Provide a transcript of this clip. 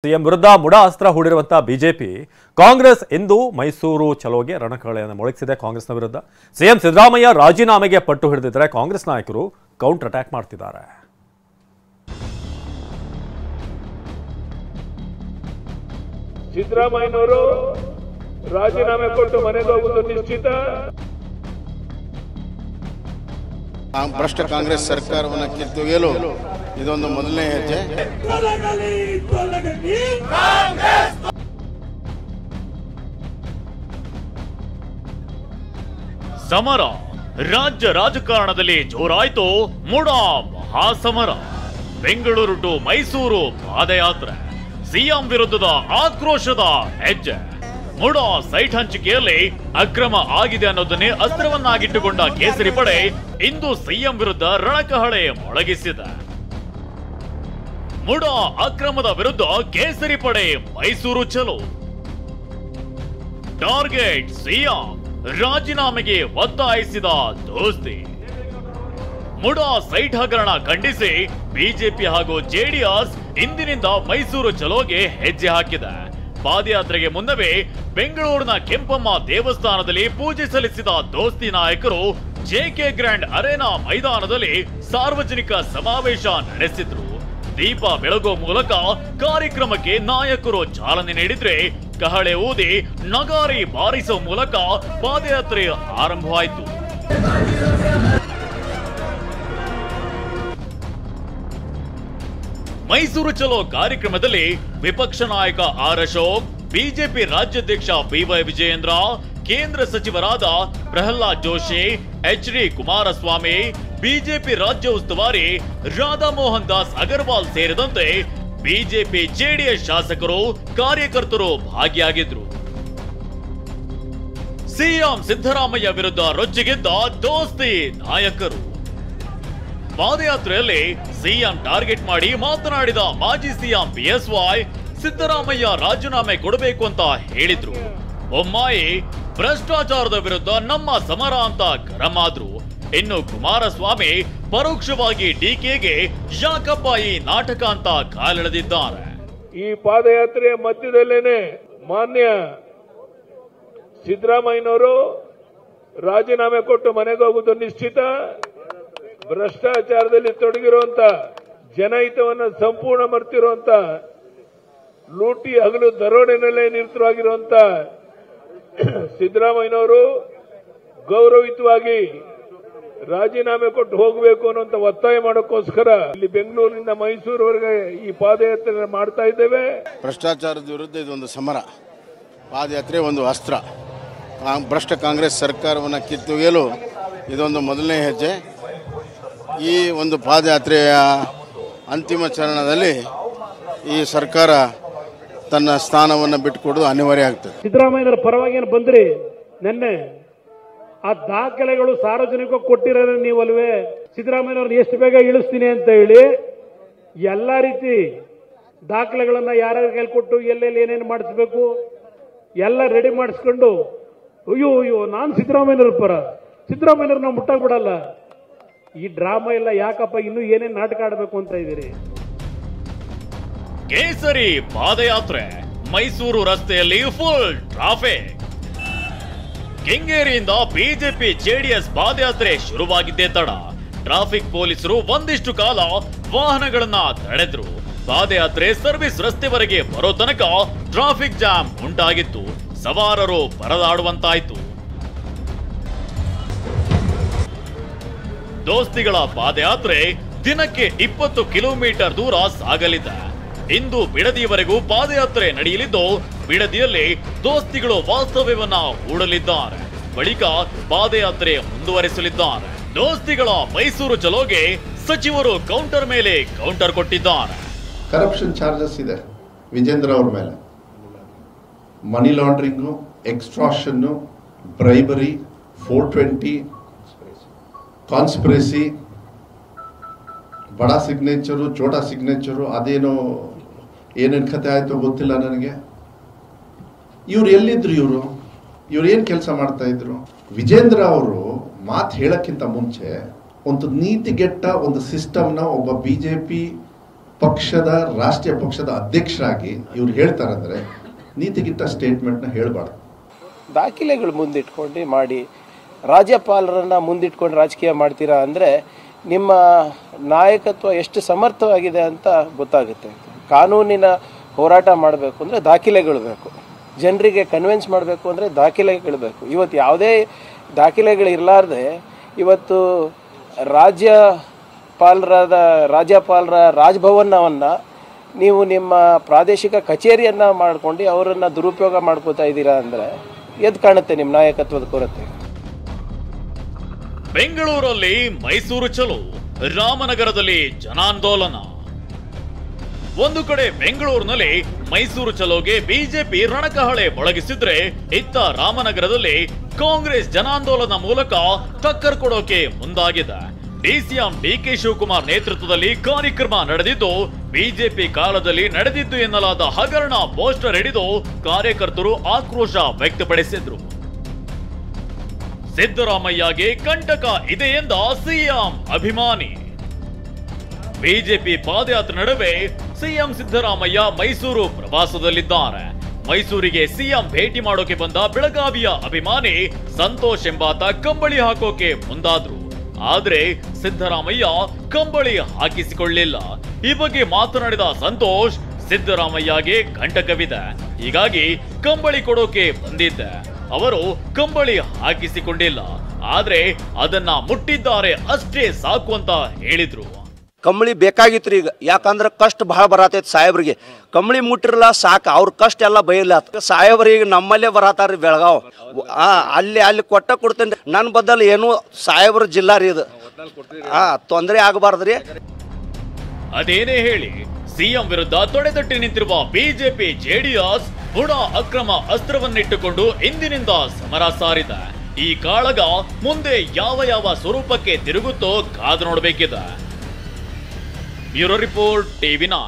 CM ವಿರುದ್ಧ ಮುಡಾ ಅಸ್ತ್ರ ಹೂಡಿರುವಂತಹ BJP Congress ಇಂದು ಮೈಸೂರು ಚಲೋಗೆ ರಣಕಹಳೆಯನ್ನು ಮೊಳಗಿಸಿದೆ. ಕಾಂಗ್ರೆಸ್ನ ವಿರುದ್ಧ ಸಿಎಂ ಸಿದ್ದರಾಮಯ್ಯ ರಾಜೀನಾಮೆಗೆ ಪಟ್ಟು ಹಿಡಿದಿದ್ದರೆ ಕಾಂಗ್ರೆಸ್ ನಾಯಕರು ಕೌಂಟರ್ ಅಟ್ಯಾಕ್ ಮಾಡ್ತಿದ್ದಾರೆ. ಸಿದ್ದರಾಮಯ್ಯನವರು ರಾಜೀನಾಮೆ ಕೊಟ್ಟು ಮನೆಗೆ ಹೋಗುವುದು ನಿಶ್ಚಿತ. ಭ್ರಷ್ಟ ಕಾಂಗ್ರೆಸ್ ಸರ್ಕಾರವನ್ನು ಕಿತ್ತೊಗೆಯಲು ಇದೊಂದು ಮೊದಲನೇ ಹೆಜ್ಜೆ. ಸಮರ ರಾಜ್ಯ ರಾಜಕಾರಣದಲ್ಲಿ ಜೋರಾಯಿತು. ಮುಡಾ ಮಹಾಸಮರ. ಬೆಂಗಳೂರು ಟು ಮೈಸೂರು ಪಾದಯಾತ್ರೆ. ಸಿಎಂ ವಿರುದ್ಧದ ಆಕ್ರೋಶದ ಹೆಜ್ಜೆ. ಮುಡಾ ಸೈಟ್ ಹಂಚಿಕೆಯಲ್ಲಿ ಅಕ್ರಮ ಆಗಿದೆ ಅನ್ನೋದನ್ನೇ ಅಸ್ತ್ರವನ್ನಾಗಿಟ್ಟುಕೊಂಡ ಕೇಸರಿ ಪಡೆ ಇಂದು ಸಿಎಂ ವಿರುದ್ಧ ರಣಕಹಳೆ ಮೊಳಗಿಸಿದೆ. ಮುಡಾ ಅಕ್ರಮದ ವಿರುದ್ಧ ಕೇಸರಿ ಪಡೆ ಮೈಸೂರು ಚಲೋ. ಟಾರ್ಗೆಟ್ ಸಿಎಂ ರಾಜೀನಾಮೆಗೆ ಒತ್ತಾಯಿಸಿದ ದೋಸ್ತಿ. ಮುಡಾ ಸೈಟ್ ಹಗರಣ ಖಂಡಿಸಿ ಬಿಜೆಪಿ ಹಾಗೂ ಜೆಡಿಎಸ್ ಇಂದಿನಿಂದ ಮೈಸೂರು ಚಲೋಗೆ ಹೆಜ್ಜೆ ಹಾಕಿದೆ. ಪಾದಯಾತ್ರೆಗೆ ಮುನ್ನವೇ ಬೆಂಗಳೂರಿನ ಕೆಂಪಮ್ಮ ದೇವಸ್ಥಾನದಲ್ಲಿ ಪೂಜೆ ಸಲ್ಲಿಸಿದ ದೋಸ್ತಿ ನಾಯಕರು ಜೆಕೆ ಗ್ರ್ಯಾಂಡ್ ಅರೇನಾ ಮೈದಾನದಲ್ಲಿ ಸಾರ್ವಜನಿಕ ಸಮಾವೇಶ ನಡೆಸಿದ್ರು. ದೀಪ ಬೆಳಗೋ ಮೂಲಕ ಕಾರ್ಯಕ್ರಮಕ್ಕೆ ನಾಯಕರು ಚಾಲನೆ ನೀಡಿದ್ರೆ ಕಹಳೆ ಊದಿ ನಗಾರಿ ಬಾರಿಸೋ ಮೂಲಕ ಪಾದಯಾತ್ರೆ ಆರಂಭವಾಯಿತು. ಮೈಸೂರು ಚಲೋ ಕಾರ್ಯಕ್ರಮದಲ್ಲಿ ವಿಪಕ್ಷ ನಾಯಕ ಆರ್ ಅಶೋಕ್, ಬಿಜೆಪಿ ರಾಜ್ಯಾಧ್ಯಕ್ಷ ಬಿವೈ ವಿಜಯೇಂದ್ರ, ಕೇಂದ್ರ ಸಚಿವರಾದ ಪ್ರಹ್ಲಾದ್ ಜೋಶಿ, ಎಚ್ ಡಿ ಕುಮಾರಸ್ವಾಮಿ, ಬಿಜೆಪಿ ರಾಜ್ಯ ಉಸ್ತುವಾರಿ ರಾಧಾ ಮೋಹನ್ ದಾಸ್ ಅಗರ್ವಾಲ್ ಸೇರಿದಂತೆ ಬಿಜೆಪಿ ಜೆಡಿಎಸ್ ಶಾಸಕರು ಕಾರ್ಯಕರ್ತರು ಭಾಗಿಯಾಗಿದ್ರು. ಸಿಎಂ ಸಿದ್ದರಾಮಯ್ಯ ವಿರುದ್ಧ ರೊಚ್ಚಿಗೆದ್ದ ದೋಸ್ತಿ ನಾಯಕರು. ಪಾದಯಾತ್ರೆಯಲ್ಲಿ ಸಿಎಂ ಟಾರ್ಗೆಟ್ ಮಾಡಿ ಮಾತನಾಡಿದ ಮಾಜಿ ಸಿಎಂ ಬಿಎಸ್ವೈ ಸಿದ್ದರಾಮಯ್ಯ ರಾಜೀನಾಮೆ ಕೊಡಬೇಕು ಅಂತ ಹೇಳಿದ್ರು. ಬೊಮ್ಮಾಯಿ ಭ್ರಷ್ಟಾಚಾರದ ವಿರುದ್ಧ ನಮ್ಮ ಸಮರ ಅಂತ ಗರಂ ಆದ್ರು. ಇನ್ನು ಕುಮಾರಸ್ವಾಮಿ ಪರೋಕ್ಷವಾಗಿ ಡಿಕೆಗೆ ಯಾಕಪ್ಪ ಈ ನಾಟಕ ಅಂತ ಕಾಲೆಳೆದಿದ್ದಾರೆ. ಈ ಪಾದಯಾತ್ರೆಯ ಮಧ್ಯದಲ್ಲೇನೆ ಮಾನ್ಯ ಸಿದ್ದರಾಮಯ್ಯನವರು ರಾಜೀನಾಮೆ ಕೊಟ್ಟು ಮನೆಗೆ ಹೋಗುವುದು ನಿಶ್ಚಿತ. ಭ್ರಷ್ಟಾಚಾರದಲ್ಲಿ ತೊಡಗಿರುವಂತ, ಜನಹಿತವನ್ನು ಸಂಪೂರ್ಣ ಮರೆತಿರುವಂತ, ಲೂಟಿ ಹಗಲು ದರೋಡೆನಲ್ಲೇ ನಿರತರಾಗಿರುವಂತ ಸಿದ್ದರಾಮಯ್ಯನವರು ಗೌರವಯುತವಾಗಿ ರಾಜೀನಾಮೆ ಕೊಟ್ಟು ಹೋಗಬೇಕು ಅನ್ನುವಂತ ಒತ್ತಾಯ ಮಾಡೋಕ್ಕೋಸ್ಕರ ಇಲ್ಲಿ ಬೆಂಗಳೂರಿನಿಂದ ಮೈಸೂರುವರೆಗೆ ಈ ಪಾದಯಾತ್ರೆ ಮಾಡ್ತಾ ಇದ್ದೇವೆ. ಭ್ರಷ್ಟಾಚಾರದ ವಿರುದ್ಧ ಇದೊಂದು ಸಮರ. ಪಾದಯಾತ್ರೆ ಒಂದು ಅಸ್ತ್ರ. ಭ್ರಷ್ಟ ಕಾಂಗ್ರೆಸ್ ಸರ್ಕಾರವನ್ನು ಕಿತ್ತೊಗೆಯಲು ಇದೊಂದು ಮೊದಲನೇ ಹೆಜ್ಜೆ. ಈ ಒಂದು ಪಾದಯಾತ್ರೆಯ ಅಂತಿಮ ಚರಣದಲ್ಲಿ ಈ ಸರ್ಕಾರ ತನ್ನ ಸ್ಥಾನವನ್ನು ಬಿಟ್ಟುಕೊಡೋದು ಅನಿವಾರ್ಯ ಆಗ್ತದೆ. ಸಿದ್ದರಾಮಯ್ಯರ ಪರವಾಗಿ ಏನು ಬಂದ್ರಿ ನಿನ್ನೆ, ಆ ದಾಖಲೆಗಳು ಸಾರ್ವಜನಿಕ ಕೊಟ್ಟಿರೋ ನೀವಲ್ವೇ. ಸಿದ್ದರಾಮಯ್ಯವ್ರನ್ನ ಎಷ್ಟು ಬೇಗ ಇಳಿಸ್ತೀನಿ ಅಂತ ಹೇಳಿ ಎಲ್ಲ ರೀತಿ ದಾಖಲೆಗಳನ್ನ ಯಾರ್ಯಾರ ಕೈಲಿ ಕೊಟ್ಟು ಎಲ್ಲೆಲ್ಲಿ ಏನೇನು ಮಾಡಿಸ್ಬೇಕು ಎಲ್ಲ ರೆಡಿ ಮಾಡಿಸ್ಕೊಂಡು ಅಯ್ಯೋ ನಾನು ಸಿದ್ದರಾಮಯ್ಯವ್ರ ಪರ, ಸಿದ್ದರಾಮಯ್ಯವ್ರನ್ನ ಮುಟ್ಟಾಕ್ ಬಿಡಲ್ಲ. ಈ ಡ್ರಾಮಾ ಎಲ್ಲ ಯಾಕಪ್ಪ, ಇನ್ನೂ ಏನೇನು ನಾಟಕ ಆಡಬೇಕು ಅಂತ ಇದ್ದೀರಿ. ಕೇಸರಿ ಪಾದಯಾತ್ರೆ. ಮೈಸೂರು ರಸ್ತೆಯಲ್ಲಿ ಫುಲ್ ಟ್ರಾಫಿಕ್. ಕೆಂಗೇರಿಯಿಂದ ಬಿಜೆಪಿ ಜೆಡಿಎಸ್ ಪಾದಯಾತ್ರೆ ಶುರುವಾಗಿದ್ದೇ ತಡ ಟ್ರಾಫಿಕ್ ಪೊಲೀಸರು ಒಂದಿಷ್ಟು ಕಾಲ ವಾಹನಗಳನ್ನ ತಡೆದ್ರು. ಪಾದಯಾತ್ರೆ ಸರ್ವಿಸ್ ರಸ್ತೆವರೆಗೆ ಬರೋ ತನಕ ಟ್ರಾಫಿಕ್ ಜಾಮ್ ಉಂಟಾಗಿತ್ತು. ಸವಾರರು ಪರದಾಡುವಂತಾಯ್ತು. ದೋಸ್ತಿಗಳ ಪಾದಯಾತ್ರೆ ದಿನಕ್ಕೆ 20 ಕಿಲೋಮೀಟರ್ ದೂರ ಸಾಗಲಿದೆ. ಇಂದು ಬಿಡದಿಯವರೆಗೂ ಪಾದಯಾತ್ರೆ ನಡೆಯಲಿದ್ದು, ಬಿಡದಿಯಲ್ಲಿ ದೋಸ್ತಿಗಳು ವಾಸ್ತವ್ಯವನ್ನ ಹೂಡಲಿದ್ದಾರೆ. ಬಳಿಕ ಪಾದಯಾತ್ರೆ ಮುಂದುವರೆಸಲಿದ್ದಾರೆ. ದೋಸ್ತಿಗಳ ಮೈಸೂರು ಚಲೋಗೆ ಸಚಿವರು ಕೌಂಟರ್ ಮೇಲೆ ಕೌಂಟರ್ ಕೊಟ್ಟಿದ್ದಾರೆ. ಕರಪ್ಷನ್ ಚಾರ್ಜಸ್ ಇದೆ ವಿಜೇಂದ್ರ ಅವ್ರ ಮೇಲೆ. ಮನಿ ಲಾಂಡ್ರಿಂಗು, ಎಕ್ಸ್ಟ್ರಾಕ್ಷನ್ನು, ಬ್ರೈಬರಿ, 420, ಕಾನ್ಸ್ಪಿರಸಿ, ಬಡ ಸಿಗ್ನೇಚರು, ಚೋಟಾ ಸಿಗ್ನೇಚರು, ಅದೇನೋ ಏನೇನು ಕತೆ ಆಯ್ತೋ ಗೊತ್ತಿಲ್ಲ ನನಗೆ. ಇವ್ರು ಎಲ್ಲಿದ್ರು? ಇವ್ರು ಏನು ಕೆಲಸ ಮಾಡ್ತಾ ಇದ್ರು? ವಿಜೇಂದ್ರ ಅವರು ಮಾತು ಹೇಳಕ್ಕಿಂತ ಮುಂಚೆ ಒಂದು ನೀತಿಗೆಟ್ಟ ಒಂದು ಸಿಸ್ಟಮ್ನ ಒಬ್ಬ ಬಿಜೆಪಿ ಪಕ್ಷದ ರಾಷ್ಟ್ರೀಯ ಪಕ್ಷದ ಅಧ್ಯಕ್ಷರಾಗಿ ಇವ್ರು ಹೇಳ್ತಾರಂದ್ರೆ ನೀತಿಗಿಂತ ಸ್ಟೇಟ್ಮೆಂಟ್ನ ಹೇಳಬಾರ್ದು. ದಾಖಲೆಗಳು ಮುಂದಿಟ್ಕೊಂಡು ಮಾಡಿ ರಾಜ್ಯಪಾಲರನ್ನ ಮುಂದಿಟ್ಕೊಂಡು ರಾಜಕೀಯ ಮಾಡ್ತೀರಾ ಅಂದರೆ ನಿಮ್ಮ ನಾಯಕತ್ವ ಎಷ್ಟು ಸಮರ್ಥವಾಗಿದೆ ಅಂತ ಗೊತ್ತಾಗುತ್ತೆ. ಕಾನೂನಿನ ಹೋರಾಟ ಮಾಡಬೇಕು ಅಂದರೆ ದಾಖಲೆಗಳು ಬೇಕು, ಜನರಿಗೆ ಕನ್ವಿನ್ಸ್ ಮಾಡಬೇಕು ಅಂದರೆ ದಾಖಲೆಗಳು ಬೇಕು. ಇವತ್ತು ಯಾವುದೇ ದಾಖಲೆಗಳು ಇರಲಾರ್ದೆ ಇವತ್ತು ರಾಜ್ಯಪಾಲರ ರಾಜಭವನವನ್ನು ನೀವು ನಿಮ್ಮ ಪ್ರಾದೇಶಿಕ ಕಚೇರಿಯನ್ನು ಮಾಡ್ಕೊಂಡು ಅವರನ್ನು ದುರುಪಯೋಗ ಮಾಡ್ಕೋತಾ ಇದ್ದೀರಾ ಅಂದರೆ ಎದ್ದು ಕಾಣುತ್ತೆ ನಿಮ್ಮ ನಾಯಕತ್ವದ ಕೊರತೆ. ಬೆಂಗಳೂರಲ್ಲಿ ಮೈಸೂರು ಚಲೋ, ರಾಮನಗರದಲ್ಲಿ ಜನಾಂದೋಲನ. ಒಂದು ಕಡೆ ಬೆಂಗಳೂರಿನಲ್ಲಿ ಮೈಸೂರು ಚಲೋಗೆ ಬಿಜೆಪಿ ರಣಕಹಳೆ ಮೊಳಗಿಸಿದ್ರೆ, ಇತ್ತ ರಾಮನಗರದಲ್ಲಿ ಕಾಂಗ್ರೆಸ್ ಜನಾಂದೋಲನ ಮೂಲಕ ಟಕ್ಕರ್ ಕೊಡೋಕೆ ಮುಂದಾಗಿದೆ. ಡಿಸಿಎಂ ಡಿಕೆ ಶಿವಕುಮಾರ್ ನೇತೃತ್ವದಲ್ಲಿ ಕಾರ್ಯಕ್ರಮ ನಡೆದಿದ್ದು, ಬಿಜೆಪಿ ಕಾಲದಲ್ಲಿ ನಡೆದಿದ್ದು ಎನ್ನಲಾದ ಹಗರಣ ಪೋಸ್ಟರ್ ಹಿಡಿದು ಕಾರ್ಯಕರ್ತರು ಆಕ್ರೋಶ ವ್ಯಕ್ತಪಡಿಸಿದ್ರು. ಸಿದ್ದರಾಮಯ್ಯಗೆ ಕಂಟಕ ಇದೆ ಎಂದ ಸಿಎಂ ಅಭಿಮಾನಿ. ಬಿಜೆಪಿ ಪಾದಯಾತ್ರೆ ನಡುವೆ ಸಿಎಂ ಸಿದ್ದರಾಮಯ್ಯ ಮೈಸೂರು ಪ್ರವಾಸದಲ್ಲಿದ್ದಾರೆ. ಮೈಸೂರಿಗೆ ಸಿಎಂ ಭೇಟಿ ಮಾಡೋಕೆ ಬಂದ ಬೆಳಗಾವಿಯ ಅಭಿಮಾನಿ ಸಂತೋಷ್ ಎಂಬಾತ ಕಂಬಳಿ ಹಾಕೋಕೆ ಮುಂದಾದ್ರು. ಆದ್ರೆ ಸಿದ್ದರಾಮಯ್ಯ ಕಂಬಳಿ ಹಾಕಿಸಿಕೊಳ್ಳಿಲ್ಲ. ಈ ಬಗ್ಗೆ ಮಾತನಾಡಿದ ಸಂತೋಷ್, ಸಿದ್ದರಾಮಯ್ಯಗೆ ಕಂಟಕವಿದೆ, ಹೀಗಾಗಿ ಕಂಬಳಿ ಕೊಡೋಕೆ ಬಂದಿದ್ದೆ. ಅವರು ಕಂಬಳಿ ಹಾಕಿಸಿಕೊಂಡಿಲ್ಲ, ಆದ್ರೆ ಅದನ್ನ ಮುಟ್ಟಿದ್ದಾರೆ ಅಷ್ಟೇ ಸಾಕು ಅಂತ ಹೇಳಿದ್ರು. ಕಂಬಳಿ ಬೇಕಾಗಿತ್ತು ಈಗ, ಯಾಕಂದ್ರೆ ಕಷ್ಟ ಬಹಳ ಬರತೈತಿ ಸಾಹೇಬ್ರಿಗೆ. ಕಂಬಳಿ ಮುಟ್ಟಿರಲ್ಲ ಸಾಕು, ಅವ್ರ ಕಷ್ಟ ಎಲ್ಲ ಬೈಲ್ಲ. ಸಾಹೇಬ್ರಿಗೆ ನಮ್ಮಲ್ಲೇ ಬರತಾರ ಬೆಳಗಾವ್, ಅಲ್ಲಿ ಕೊಡ್ತೇನೆ. ನನ್ನ ಬದಲು ಏನು ಸಾಹೇಬ್ರ ಜಿಲ್ಲಾ ರೀ ಇದು, ತೊಂದರೆ ಆಗಬಾರ್ದ್ರಿ. ಅದೇನೇ ಹೇಳಿ, ಸಿಎಂ ವಿರುದ್ಧ ತೊಡೆತಟ್ಟಿ ನಿಂತಿರುವ ಬಿಜೆಪಿ ಜೆಡಿಎಸ್ ಬುಡ ಅಕ್ರಮ ಅಸ್ತ್ರವನ್ನಿಟ್ಟುಕೊಂಡು ಇಂದಿನಿಂದ ಸಮರ ಸಾರಿದೆ. ಈ ಕಾಳಗ ಮುಂದೆ ಯಾವ ಸ್ವರೂಪಕ್ಕೆ ತಿರುಗುತ್ತೋ ಕಾದು ನೋಡಬೇಕಿದೆ. Bureau report, ಟಿವಿ9.